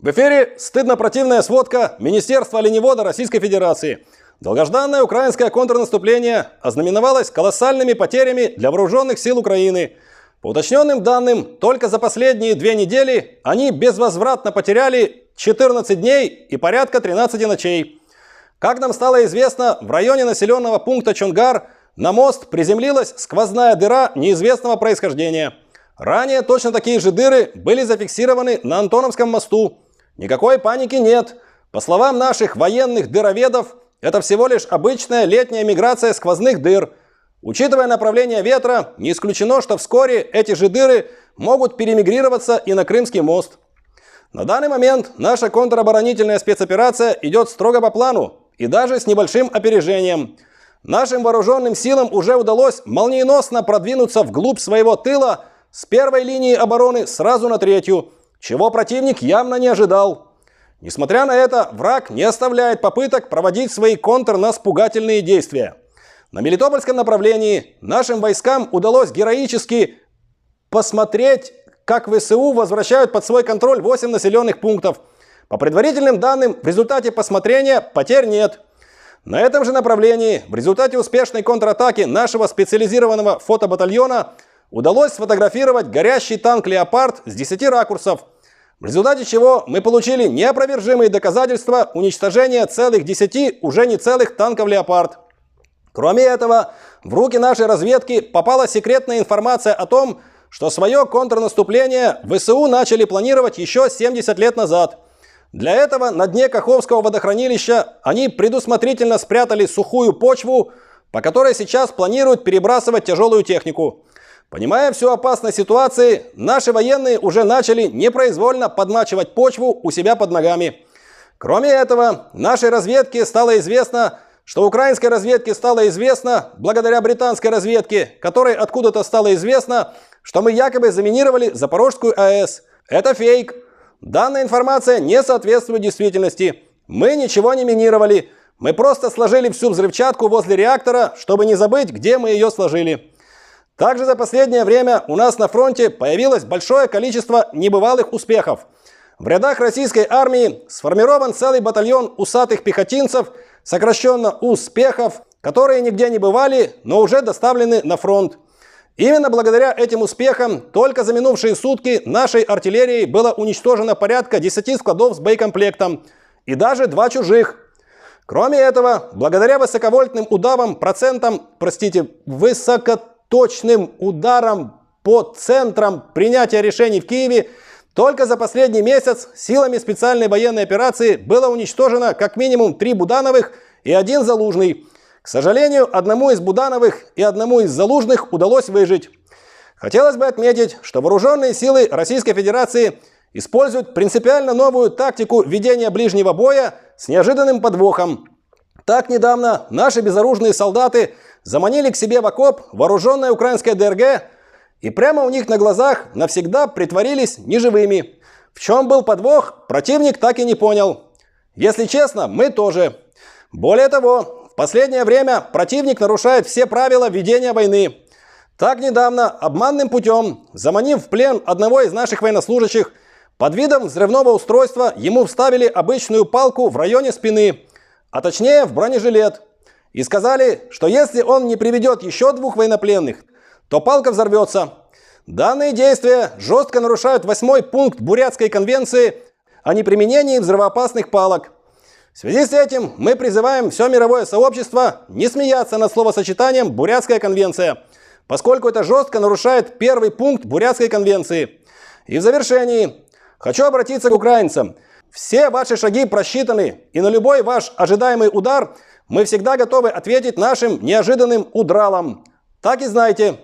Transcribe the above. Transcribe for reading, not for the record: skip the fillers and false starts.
В эфире стыдно-противная сводка Министерства оленевода Российской Федерации. Долгожданное украинское контрнаступление ознаменовалось колоссальными потерями для вооруженных сил Украины. По уточненным данным, только за последние 2 недели они безвозвратно потеряли 14 дней и порядка 13 ночей. Как нам стало известно, в районе населенного пункта Чонгар на мост приземлилась сквозная дыра неизвестного происхождения. Ранее точно такие же дыры были зафиксированы на Антоновском мосту. Никакой паники нет. По словам наших военных дыроведов, это всего лишь обычная летняя миграция сквозных дыр. Учитывая направление ветра, не исключено, что вскоре эти же дыры могут перемигрироваться и на Крымский мост. На данный момент наша контроборонительная спецоперация идет строго по плану и даже с небольшим опережением. Нашим вооруженным силам уже удалось молниеносно продвинуться вглубь своего тыла с первой линии обороны сразу на 3-ю, чего противник явно не ожидал. Несмотря на это, враг не оставляет попыток проводить свои контрнаспугательные действия. На Мелитопольском направлении нашим войскам удалось героически посмотреть, как ВСУ возвращают под свой контроль 8 населенных пунктов. По предварительным данным, в результате посмотрения потерь нет. На этом же направлении, в результате успешной контратаки нашего специализированного фотобатальона, удалось сфотографировать горящий танк «Леопард» с 10 ракурсов, в результате чего мы получили неопровержимые доказательства уничтожения целых 10 уже не целых танков «Леопард». Кроме этого, в руки нашей разведки попала секретная информация о том, что свое контрнаступление ВСУ начали планировать еще 70 лет назад. Для этого на дне Каховского водохранилища они предусмотрительно спрятали сухую почву, по которой сейчас планируют перебрасывать тяжелую технику. Понимая всю опасность ситуации, наши военные уже начали непроизвольно подмачивать почву у себя под ногами. Кроме этого, нашей разведке стало известно, что украинской разведке стало известно, благодаря британской разведке, которой откуда-то стало известно, что мы якобы заминировали Запорожскую АЭС. Это фейк. Данная информация не соответствует действительности. Мы ничего не минировали. Мы просто сложили всю взрывчатку возле реактора, чтобы не забыть, где мы ее сложили. Также за последнее время у нас на фронте появилось большое количество небывалых успехов. В рядах российской армии сформирован целый батальон усатых пехотинцев, сокращенно «Успехов», которые нигде не бывали, но уже доставлены на фронт. Именно благодаря этим успехам только за минувшие сутки нашей артиллерией было уничтожено порядка 10 складов с боекомплектом и даже 2 чужих. Кроме этого, благодаря высокоточным ударам по центрам принятия решений в Киеве, только за последний месяц силами специальной военной операции было уничтожено как минимум 3 Будановых и 1 Залужный. К сожалению, одному из Будановых и одному из Залужных удалось выжить. Хотелось бы отметить, что вооруженные силы Российской Федерации используют принципиально новую тактику ведения ближнего боя с неожиданным подвохом. Так недавно наши безоружные солдаты заманили к себе в окоп вооруженное украинское ДРГ и прямо у них на глазах навсегда притворились неживыми. В чем был подвох, противник так и не понял. Если честно, мы тоже. Более того, в последнее время противник нарушает все правила ведения войны. Так недавно обманным путем, заманив в плен одного из наших военнослужащих, под видом взрывного устройства ему вставили обычную палку в районе спины, а точнее в бронежилет. И сказали, что если он не приведет еще 2 военнопленных, то палка взорвется. Данные действия жестко нарушают 8-й пункт Бурятской конвенции о неприменении взрывоопасных палок. В связи с этим мы призываем все мировое сообщество не смеяться над словосочетанием «Бурятская конвенция», поскольку это жестко нарушает 1-й пункт Бурятской конвенции. И в завершении хочу обратиться к украинцам. Все ваши шаги просчитаны, и на любой ваш ожидаемый удар мы всегда готовы ответить нашим неожиданным удралом. Так и знайте,